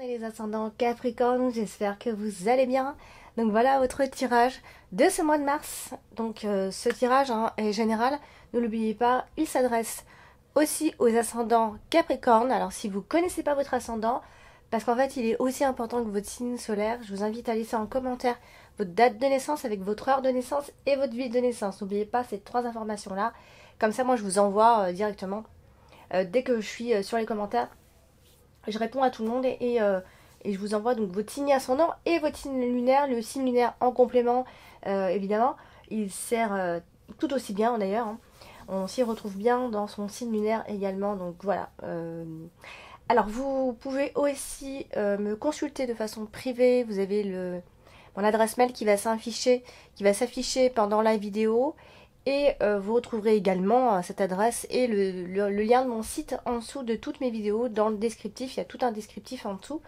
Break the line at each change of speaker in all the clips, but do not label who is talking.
Et les ascendants Capricorne, j'espère que vous allez bien. Donc voilà votre tirage de ce mois de mars. Donc ce tirage est général, ne l'oubliez pas, il s'adresse aussi aux ascendants Capricorne. Alors si vous ne connaissez pas votre ascendant, parce qu'en fait il est aussi important que votre signe solaire, je vous invite à laisser en commentaire votre date de naissance avec votre heure de naissance et votre ville de naissance. N'oubliez pas ces trois informations là. Comme ça moi je vous envoie directement dès que je suis sur les commentaires. Je réponds à tout le monde et je vous envoie donc votre signe ascendant et votre signe lunaire. Le signe lunaire en complément, évidemment, il sert tout aussi bien d'ailleurs. Hein. On s'y retrouve bien dans son signe lunaire également. Donc voilà. Alors vous pouvez aussi me consulter de façon privée. Vous avez mon adresse mail qui va s'afficher pendant la vidéo. Et vous retrouverez également cette adresse et le lien de mon site en dessous de toutes mes vidéos. Dans le descriptif, il y a tout un descriptif en dessous.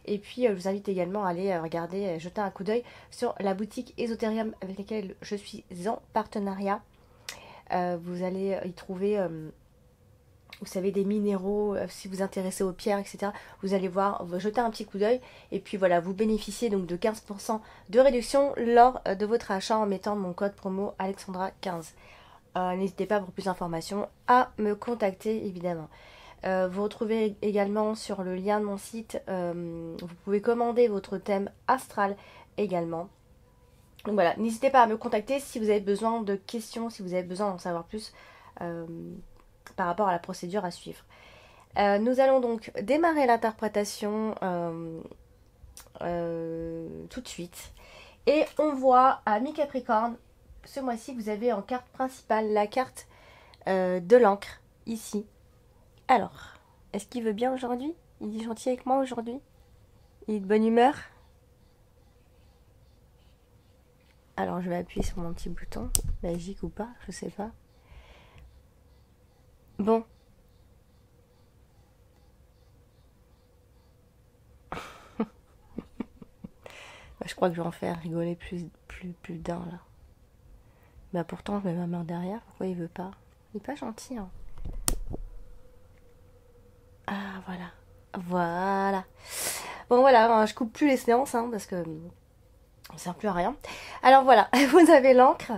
Et puis je vous invite également à aller regarder, jeter un coup d'œil sur la boutique Esoterium avec laquelle je suis en partenariat. Vous allez y trouver, vous savez, des minéraux, si vous vous intéressez aux pierres, etc. Vous allez voir, jeter un petit coup d'œil. Et puis voilà, vous bénéficiez donc de 15% de réduction lors de votre achat en mettant mon code promo Alexandra15. N'hésitez pas pour plus d'informations à me contacter évidemment. Vous retrouvez également sur le lien de mon site, vous pouvez commander votre thème astral également. Donc voilà, n'hésitez pas à me contacter si vous avez besoin de questions, si vous avez besoin d'en savoir plus par rapport à la procédure à suivre. Nous allons donc démarrer l'interprétation tout de suite. Et on voit à mi-Capricorne, ce mois-ci, vous avez en carte principale la carte de l'encre, ici. Alors, est-ce qu'il veut bien aujourd'hui? Il est gentil avec moi aujourd'hui? Il est de bonne humeur? Alors, je vais appuyer sur mon petit bouton, magique ou pas, je sais pas. Bon. Je crois que je vais en faire rigoler plus d'un là. Bah pourtant je mets ma main derrière, pourquoi il veut pas? Il est pas gentil hein. Ah voilà. Voilà. Bon voilà, je coupe plus les séances hein, parce que ça sert plus à rien. Alors voilà, vous avez l'encre.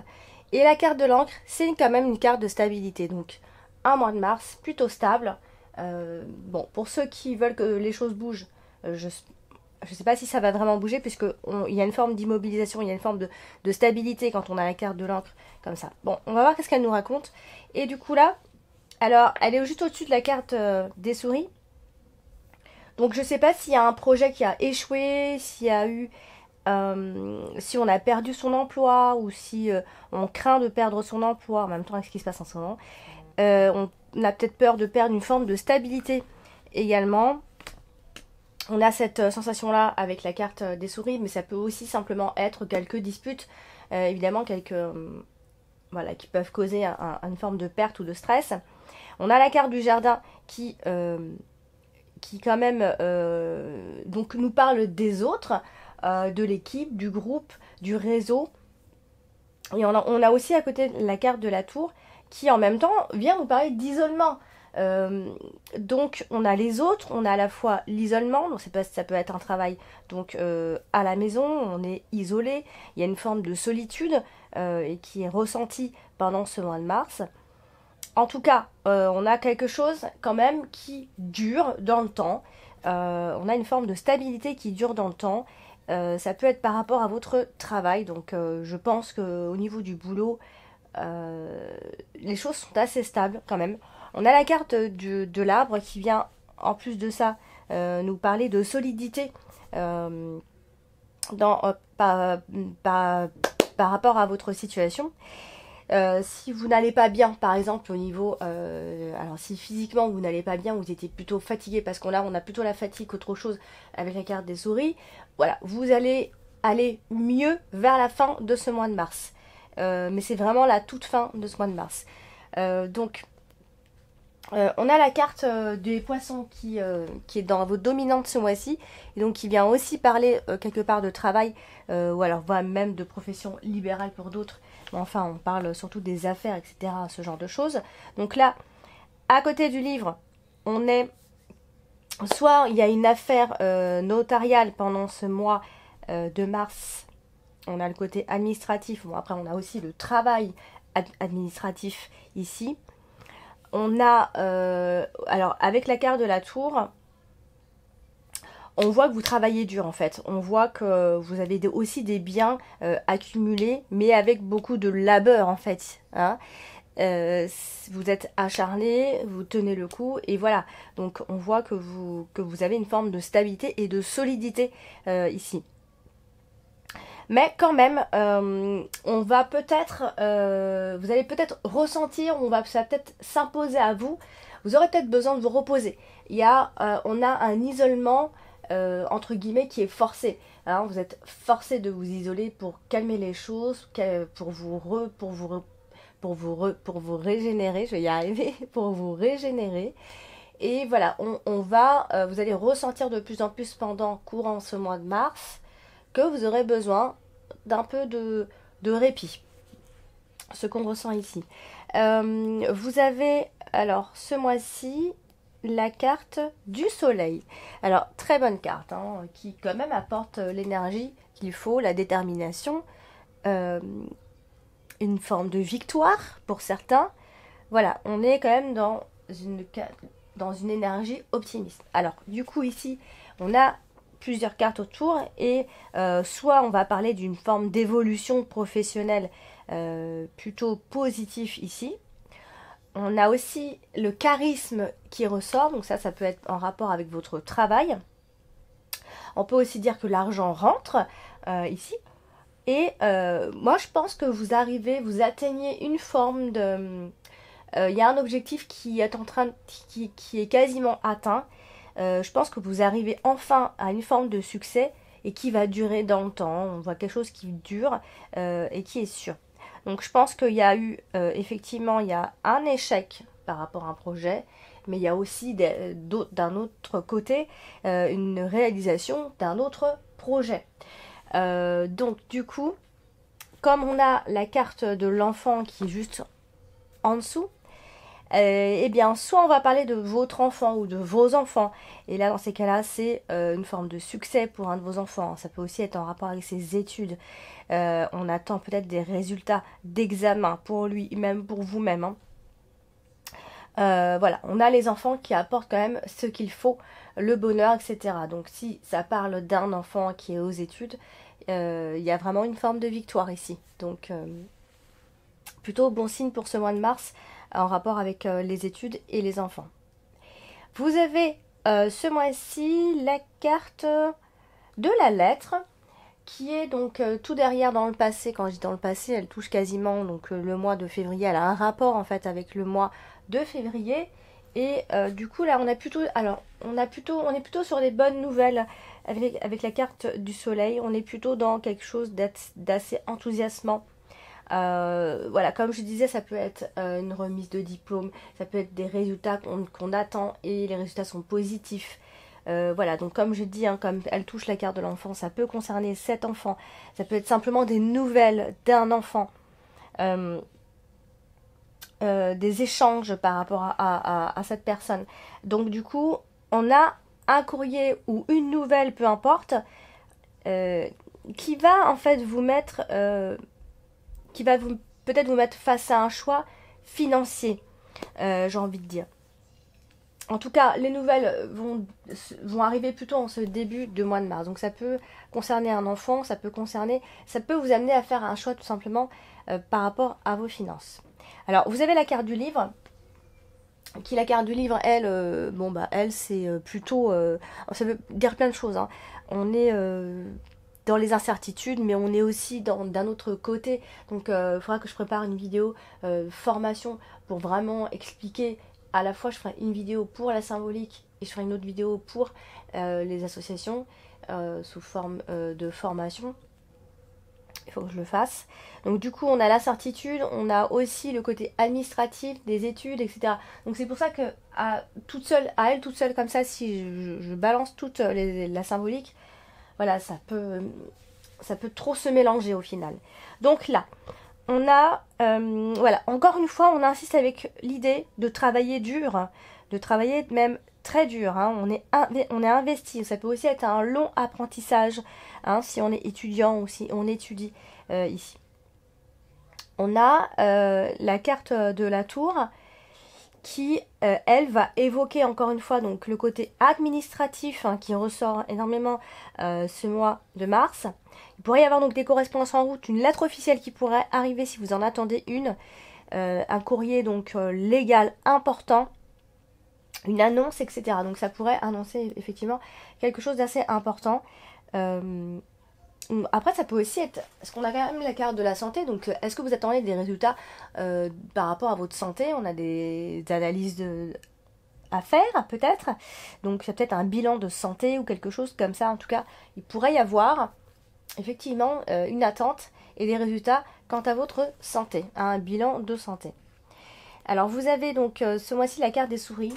Et la carte de l'encre, c'est quand même une carte de stabilité. Donc un mois de mars, plutôt stable. Bon, pour ceux qui veulent que les choses bougent, je ne sais pas si ça va vraiment bouger puisqu'il y a une forme d'immobilisation, il y a une forme de stabilité quand on a la carte de l'encre comme ça. Bon, on va voir qu'est-ce qu'elle nous raconte. Et du coup là, alors elle est juste au-dessus de la carte des souris. Donc je ne sais pas s'il y a un projet qui a échoué, s'il y a eu... si on a perdu son emploi ou si on craint de perdre son emploi en même temps avec ce qui se passe en ce moment. On a peut-être peur de perdre une forme de stabilité également. On a cette sensation-là avec la carte des souris, mais ça peut aussi simplement être quelques disputes, évidemment, voilà, qui peuvent causer une forme de perte ou de stress. On a la carte du jardin qui quand même donc nous parle des autres, de l'équipe, du groupe, du réseau. Et on a aussi à côté la carte de la tour qui en même temps vient nous parler d'isolement. Donc on a les autres, on a à la fois l'isolement, donc ça peut être un travail donc à la maison, on est isolé, il y a une forme de solitude et qui est ressentie pendant ce mois de mars. En tout cas, on a quelque chose quand même qui dure dans le temps, on a une forme de stabilité qui dure dans le temps. Ça peut être par rapport à votre travail, donc je pense qu'au niveau du boulot, les choses sont assez stables quand même. On a la carte de l'arbre qui vient, en plus de ça, nous parler de solidité par rapport à votre situation. Si vous n'allez pas bien, par exemple au niveau, alors si physiquement vous n'allez pas bien, vous étiez plutôt fatigué, parce qu'on a plutôt la fatigue qu'autre chose avec la carte des souris, voilà, vous allez aller mieux vers la fin de ce mois de mars. Mais c'est vraiment la toute fin de ce mois de mars. Donc on a la carte des poissons qui est dans vos dominantes ce mois-ci, et donc qui vient aussi parler quelque part de travail, ou alors même de profession libérale pour d'autres, mais enfin on parle surtout des affaires, etc., ce genre de choses. Donc là, à côté du livre, on est soit il y a une affaire notariale pendant ce mois de mars. On a le côté administratif. Bon, après, on a aussi le travail administratif ici. On a, alors, avec la carte de la tour, on voit que vous travaillez dur, en fait. On voit que vous avez aussi des biens accumulés, mais avec beaucoup de labeur, en fait. Hein. Vous êtes acharné, vous tenez le coup, et voilà. Donc, on voit que vous avez une forme de stabilité et de solidité ici. Mais quand même, on va peut-être, vous allez peut-être ressentir, ça va peut-être s'imposer à vous. Vous aurez peut-être besoin de vous reposer. On a un isolement entre guillemets qui est forcé. Hein, vous êtes forcé de vous isoler pour calmer les choses, pour vous régénérer. Je vais y arriver, pour vous régénérer. Et voilà, vous allez ressentir de plus en plus courant ce mois de mars que vous aurez besoin d'un peu de répit. Ce qu'on ressent ici. Vous avez, alors, ce mois-ci, la carte du soleil. Alors, très bonne carte, hein, qui quand même apporte l'énergie qu'il faut, la détermination, une forme de victoire pour certains. Voilà, on est quand même dans une énergie optimiste. Alors, du coup, ici, on a plusieurs cartes autour et soit on va parler d'une forme d'évolution professionnelle plutôt positive ici. On a aussi le charisme qui ressort, donc ça peut être en rapport avec votre travail. On peut aussi dire que l'argent rentre ici. Et moi je pense que vous atteignez une forme de... Il y a un objectif qui est quasiment atteint. Je pense que vous arrivez enfin à une forme de succès et qui va durer dans le temps. On voit quelque chose qui dure et qui est sûr. Donc je pense qu'il y a eu, effectivement, il y a un échec par rapport à un projet, mais il y a aussi d'un autre côté une réalisation d'un autre projet. Donc du coup, comme on a la carte de l'enfant qui est juste en dessous, eh bien, soit on va parler de votre enfant ou de vos enfants. Et là, dans ces cas-là, c'est une forme de succès pour un de vos enfants. Ça peut aussi être en rapport avec ses études. On attend peut-être des résultats d'examen pour lui, même pour vous-même. Hein. Voilà, on a les enfants qui apportent quand même ce qu'il faut, le bonheur, etc. Donc si ça parle d'un enfant qui est aux études, il y a vraiment une forme de victoire ici. Donc plutôt bon signe pour ce mois de mars en rapport avec les études et les enfants. Vous avez ce mois-ci la carte de la lettre qui est donc tout derrière dans le passé. Quand je dis dans le passé, elle touche quasiment donc le mois de février. Elle a un rapport en fait avec le mois de février. Et du coup là on est plutôt sur des bonnes nouvelles avec la carte du soleil. On est plutôt dans quelque chose d'assez enthousiasmant. Voilà, comme je disais, ça peut être une remise de diplôme, ça peut être des résultats qu'on attend et les résultats sont positifs. Voilà, donc comme je dis, hein, comme elle touche la carte de l'enfant, ça peut concerner cet enfant, ça peut être simplement des nouvelles d'un enfant, des échanges par rapport à cette personne. Donc du coup, on a un courrier ou une nouvelle, peu importe, qui va en fait vous mettre... qui va peut-être vous mettre face à un choix financier, j'ai envie de dire. En tout cas, les nouvelles vont arriver plutôt en ce début de mois de mars. Donc ça peut concerner un enfant, ça peut vous amener à faire un choix tout simplement par rapport à vos finances. Alors, vous avez la carte du livre. La carte du livre, elle, elle c'est plutôt... ça veut dire plein de choses. Hein. On est... dans les incertitudes, mais on est aussi d'un autre côté. Donc il faudra que je prépare une vidéo formation pour vraiment expliquer. À la fois, je ferai une vidéo pour la symbolique et je ferai une autre vidéo pour les associations sous forme de formation. Il faut que je le fasse. Donc du coup, on a l'incertitude, on a aussi le côté administratif des études, etc. Donc c'est pour ça que à elle toute seule comme ça, si je balance toute la symbolique, voilà, ça peut trop se mélanger au final. Donc là, on a, voilà, encore une fois, on insiste avec l'idée de travailler dur, de travailler même très dur, hein. On est investi. Ça peut aussi être un long apprentissage, hein, si on est étudiant ou si on étudie ici. On a la carte de la tour qui, elle, va évoquer encore une fois donc le côté administratif, hein, qui ressort énormément ce mois de mars. Il pourrait y avoir donc des correspondances en route, une lettre officielle qui pourrait arriver si vous en attendez une, un courrier donc légal important, une annonce, etc. Donc ça pourrait annoncer effectivement quelque chose d'assez important. Après, ça peut aussi être, parce qu'on a quand même la carte de la santé, donc est-ce que vous attendez des résultats par rapport à votre santé? On a des analyses à faire, peut-être. Donc, c'est peut-être un bilan de santé ou quelque chose comme ça. En tout cas, il pourrait y avoir, effectivement, une attente et des résultats quant à votre santé, un bilan de santé. Alors, vous avez donc ce mois-ci la carte des souris.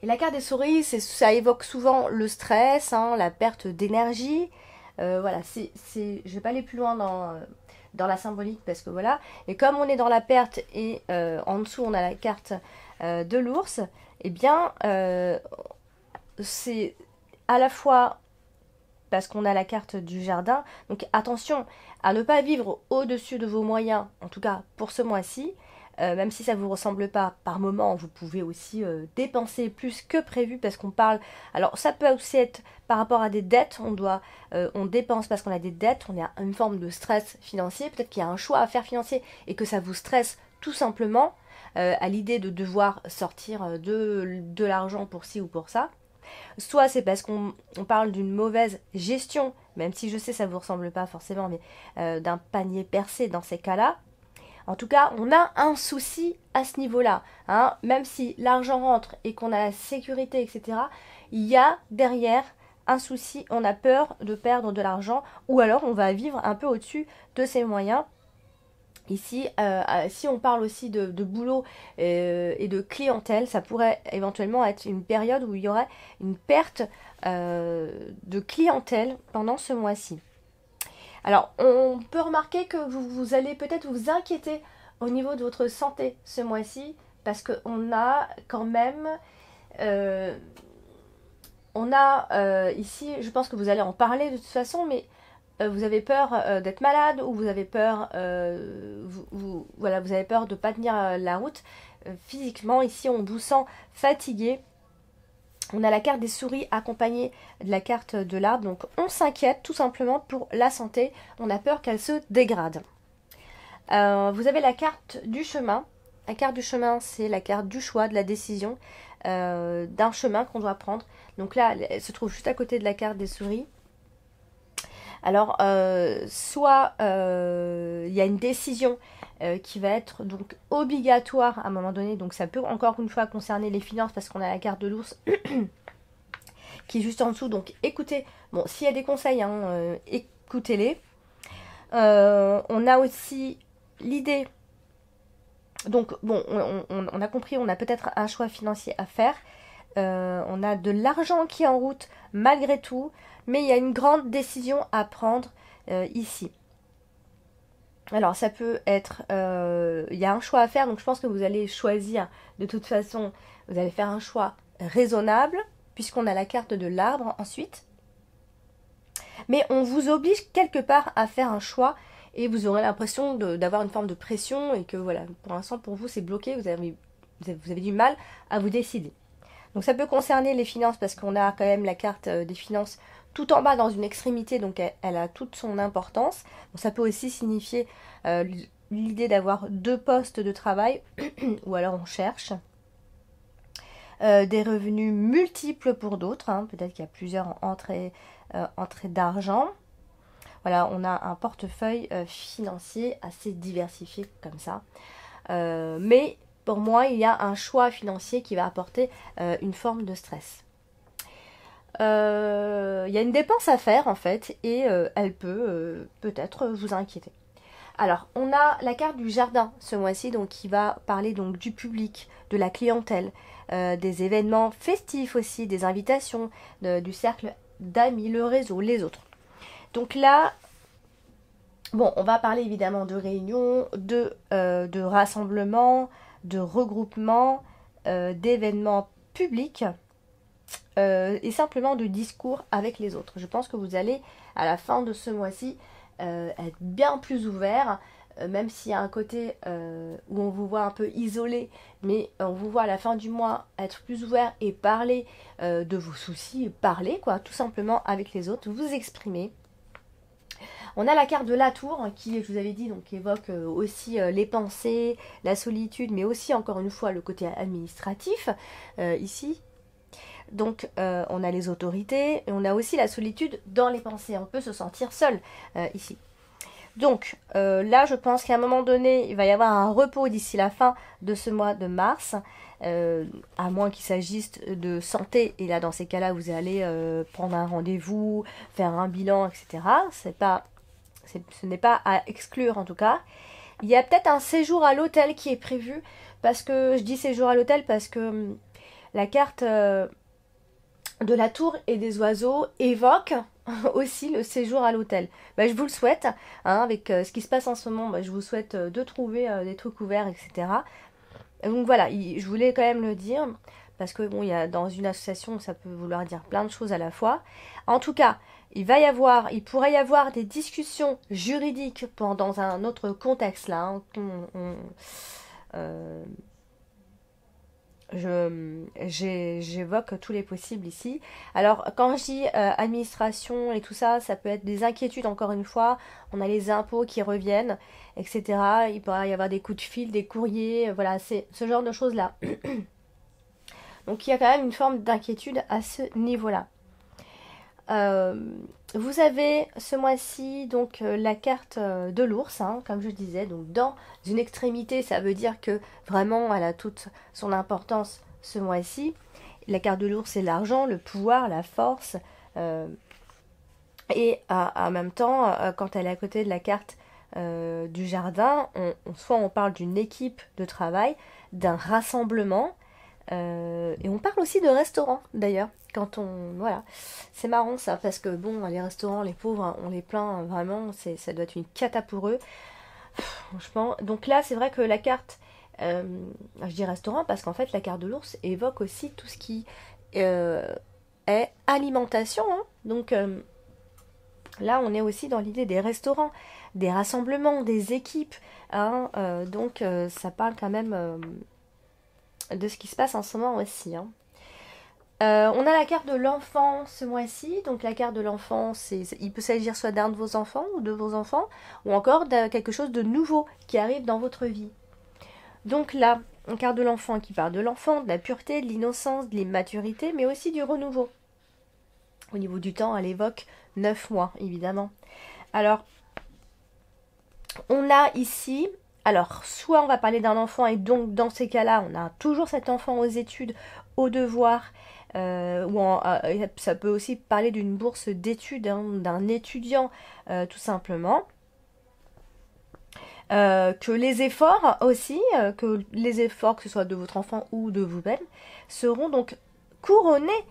Et la carte des souris, ça évoque souvent le stress, hein, la perte d'énergie. Voilà, je vais pas aller plus loin dans la symbolique parce que voilà. Et comme on est dans la perte et en dessous on a la carte de l'ours, eh bien c'est à la fois parce qu'on a la carte du jardin. Donc attention à ne pas vivre au-dessus de vos moyens, en tout cas pour ce mois-ci. Même si ça ne vous ressemble pas par moment, vous pouvez aussi dépenser plus que prévu parce qu'on parle. Alors ça peut aussi être par rapport à des dettes, on dépense parce qu'on a des dettes, on a une forme de stress financier, peut-être qu'il y a un choix à faire financier et que ça vous stresse tout simplement à l'idée de devoir sortir de l'argent pour ci ou pour ça. Soit c'est parce qu'on parle d'une mauvaise gestion, même si je sais ça ne vous ressemble pas forcément, mais d'un panier percé dans ces cas-là. En tout cas, on a un souci à ce niveau-là, hein. Même si l'argent rentre et qu'on a la sécurité, etc., il y a derrière un souci, on a peur de perdre de l'argent, ou alors on va vivre un peu au-dessus de ses moyens. Ici, si on parle aussi de boulot et de clientèle, ça pourrait éventuellement être une période où il y aurait une perte de clientèle pendant ce mois-ci. Alors, on peut remarquer que vous allez peut-être vous inquiéter au niveau de votre santé ce mois-ci, parce qu'on a quand même, ici, je pense que vous allez en parler de toute façon, mais vous avez peur d'être malade ou vous avez peur, voilà, vous avez peur de ne pas tenir la route. Physiquement, ici, on vous sent fatigué. On a la carte des souris accompagnée de la carte de l'arbre. Donc on s'inquiète tout simplement pour la santé. On a peur qu'elle se dégrade. Vous avez la carte du chemin. La carte du chemin, c'est la carte du choix, de la décision, d'un chemin qu'on doit prendre. Donc là, elle se trouve juste à côté de la carte des souris. Alors, soit il y a une décision qui va être donc obligatoire à un moment donné. Donc ça peut encore une fois concerner les finances parce qu'on a la carte de l'ours qui est juste en dessous. Donc écoutez, bon, s'il y a des conseils, hein, écoutez-les. On a aussi l'idée. Donc bon, on a compris, on a peut-être un choix financier à faire. On a de l'argent qui est en route malgré tout, mais il y a une grande décision à prendre ici. Alors ça peut être, il y a un choix à faire, donc je pense que vous allez choisir, de toute façon, vous allez faire un choix raisonnable, puisqu'on a la carte de l'arbre ensuite. Mais on vous oblige quelque part à faire un choix, et vous aurez l'impression d'avoir une forme de pression, et que voilà, pour l'instant pour vous c'est bloqué, vous avez du mal à vous décider. Donc ça peut concerner les finances, parce qu'on a quand même la carte des finances tout en bas dans une extrémité, donc elle a toute son importance. Bon, ça peut aussi signifier l'idée d'avoir 2 postes de travail, ou alors on cherche. Des revenus multiples pour d'autres, hein. Peut-être qu'il y a plusieurs entrées d'argent. Voilà, on a un portefeuille financier assez diversifié comme ça. Mais pour moi, il y a un choix financier qui va apporter une forme de stress. Il y a une dépense à faire en fait et elle peut peut-être vous inquiéter. Alors, on a la carte du jardin ce mois-ci, donc qui va parler donc du public, de la clientèle, des événements festifs aussi, des invitations, du cercle d'amis, le réseau, les autres. Donc là, bon, on va parler évidemment de réunions, de rassemblements, de regroupements, d'événements public et simplement de discours avec les autres. Je pense que vous allez, à la fin de ce mois-ci, être bien plus ouvert, même s'il y a un côté où on vous voit un peu isolé, mais on vous voit à la fin du mois être plus ouvert et parler de vos soucis, parler quoi, tout simplement avec les autres, vous exprimer. On a la carte de la tour qui, je vous avais dit, donc évoque aussi les pensées, la solitude, mais aussi encore une fois le côté administratif ici. Donc on a les autorités et on a aussi la solitude dans les pensées. On peut se sentir seul ici. Donc là, je pense qu'à un moment donné, il va y avoir un repos d'ici la fin de ce mois de mars, à moins qu'il s'agisse de santé. Et là, dans ces cas-là, vous allez prendre un rendez-vous, faire un bilan, etc. Ce n'est pas à exclure en tout cas. Il y a peut-être un séjour à l'hôtel qui est prévu, parce que je dis séjour à l'hôtel parce que la carte de la tour et des oiseaux évoque aussi le séjour à l'hôtel. Je vous le souhaite, hein, avec ce qui se passe en ce moment, je vous souhaite de trouver des trucs ouverts, etc. Donc voilà, je voulais quand même le dire, parce que bon, il y a, dans une association, ça peut vouloir dire plein de choses à la fois. En tout cas, il pourrait y avoir des discussions juridiques dans un autre contexte là. J'évoque tous les possibles ici. Alors, quand je dis administration et tout ça, ça peut être des inquiétudes, encore une fois. On a les impôts qui reviennent, etc. Il pourrait y avoir des coups de fil, des courriers, voilà, c'est ce genre de choses-là. Donc, il y a quand même une forme d'inquiétude à ce niveau-là. Vous avez ce mois-ci donc la carte de l'ours, hein, comme je disais, donc dans une extrémité, ça veut dire que vraiment elle a toute son importance ce mois-ci. La carte de l'ours, c'est l'argent, le pouvoir, la force, et en même temps, quand elle est à côté de la carte du jardin, soit on parle d'une équipe de travail, d'un rassemblement, et on parle aussi de restaurants d'ailleurs. Voilà, c'est marrant ça, parce que bon, les restaurants, les pauvres, hein, on les plaint vraiment, ça doit être une cata pour eux, franchement. Donc là, c'est vrai que la carte, je dis restaurant parce qu'en fait, la carte de l'ours évoque aussi tout ce qui est alimentation, hein. Donc là, on est aussi dans l'idée des restaurants, des rassemblements, des équipes, hein, donc ça parle quand même de ce qui se passe en ce moment aussi, hein. On a la carte de l'enfant ce mois-ci. Donc la carte de l'enfant, il peut s'agir soit d'un de vos enfants ou de vos enfants, ou encore de quelque chose de nouveau qui arrive dans votre vie. Donc là, une carte de l'enfant qui parle de l'enfant, de la pureté, de l'innocence, de l'immaturité, mais aussi du renouveau. Au niveau du temps, elle évoque 9 mois, évidemment. Alors, on a ici... Alors, soit on va parler d'un enfant et donc dans ces cas-là, on a toujours cet enfant aux études, aux devoirs, ça peut aussi parler d'une bourse d'études, hein, d'un étudiant tout simplement. Que les efforts aussi, que ce soit de votre enfant ou de vous-même, seront donc couronnés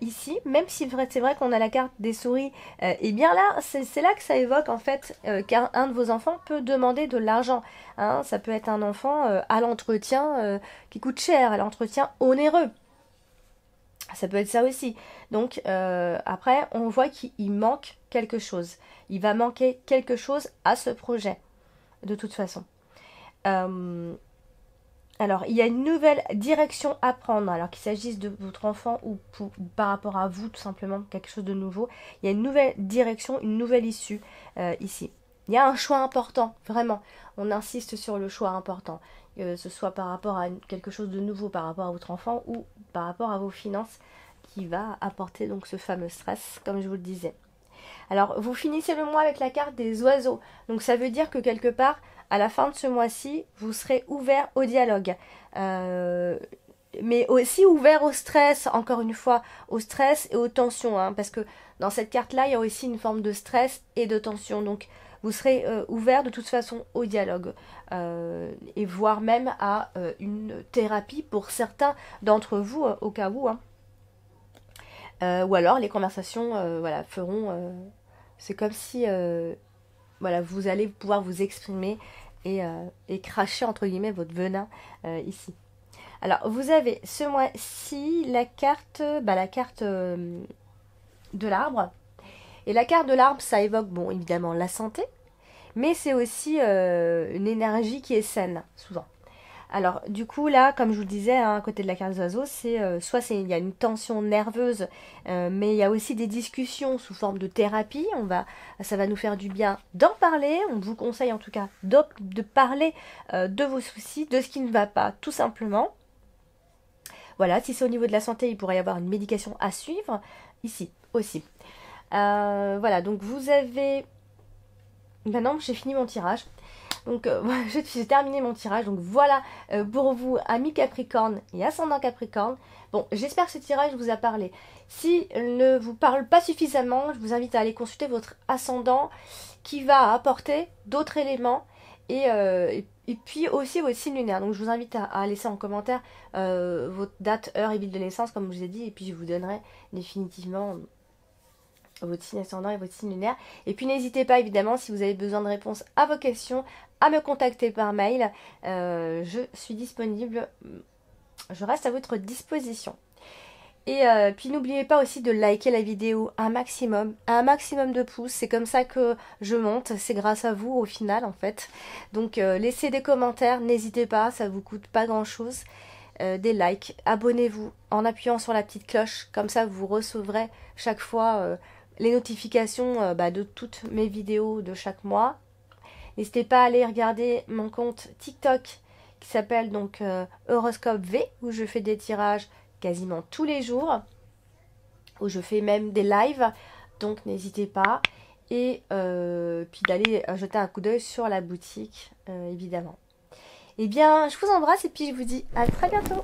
ici, même si c'est vrai qu'on a la carte des souris, et bien là, c'est là que ça évoque en fait qu'un de vos enfants peut demander de l'argent, hein. Ça peut être un enfant à l'entretien qui coûte cher, à l'entretien onéreux. Ça peut être ça aussi. Donc après, on voit qu'il manque quelque chose. Il va manquer quelque chose à ce projet, de toute façon. Alors, il y a une nouvelle direction à prendre, alors qu'il s'agisse de votre enfant ou par rapport à vous, tout simplement, quelque chose de nouveau. Il y a une nouvelle direction, une nouvelle issue ici. Il y a un choix important, vraiment. On insiste sur le choix important, que ce soit par rapport à quelque chose de nouveau, par rapport à votre enfant ou par rapport à vos finances, qui va apporter donc ce fameux stress, comme je vous le disais. Alors, vous finissez le mois avec la carte des oiseaux. Donc, ça veut dire que quelque part, à la fin de ce mois-ci, vous serez ouvert au dialogue. Mais aussi ouvert au stress, encore une fois, au stress et aux tensions. Hein, parce que dans cette carte-là, il y a aussi une forme de stress et de tension. Donc, vous serez ouvert de toute façon au dialogue. Et voire même à une thérapie pour certains d'entre vous, au cas où. Hein. Ou alors, les conversations voilà, feront... c'est comme si... voilà, vous allez pouvoir vous exprimer et cracher entre guillemets votre venin ici. Alors, vous avez ce mois-ci la carte, de l'arbre. Et la carte de l'arbre, ça évoque, bon, évidemment, la santé, mais c'est aussi une énergie qui est saine, souvent. Alors, du coup, là, comme je vous le disais, hein, à côté de la carte des oiseaux, il y a une tension nerveuse, mais il y a aussi des discussions sous forme de thérapie. Ça va nous faire du bien d'en parler. On vous conseille en tout cas de parler de vos soucis, de ce qui ne va pas, tout simplement. Voilà, si c'est au niveau de la santé, il pourrait y avoir une médication à suivre, ici aussi. Voilà, donc vous avez... Maintenant, j'ai fini mon tirage. Donc, j'ai terminé mon tirage. Donc, voilà pour vous, amis Capricorne et ascendant Capricorne. Bon, j'espère que ce tirage vous a parlé. S'il ne vous parle pas suffisamment, je vous invite à aller consulter votre ascendant qui va apporter d'autres éléments et puis aussi votre signe lunaire. Donc, je vous invite à laisser en commentaire votre date, heure et ville de naissance, comme je vous ai dit. Et puis, je vous donnerai définitivement votre signe ascendant et votre signe lunaire. Et puis n'hésitez pas évidemment si vous avez besoin de réponses à vos questions à me contacter par mail. Je suis disponible, je reste à votre disposition. Et puis n'oubliez pas aussi de liker la vidéo un maximum de pouces. C'est comme ça que je monte, c'est grâce à vous au final en fait. Donc laissez des commentaires, n'hésitez pas, ça vous coûte pas grand chose. Des likes, abonnez-vous en appuyant sur la petite cloche, comme ça vous recevrez chaque fois les notifications de toutes mes vidéos de chaque mois. N'hésitez pas à aller regarder mon compte TikTok qui s'appelle donc Horoscope V, où je fais des tirages quasiment tous les jours, où je fais même des lives, donc n'hésitez pas. Et puis d'aller jeter un coup d'œil sur la boutique, évidemment. Eh bien, je vous embrasse et puis je vous dis à très bientôt.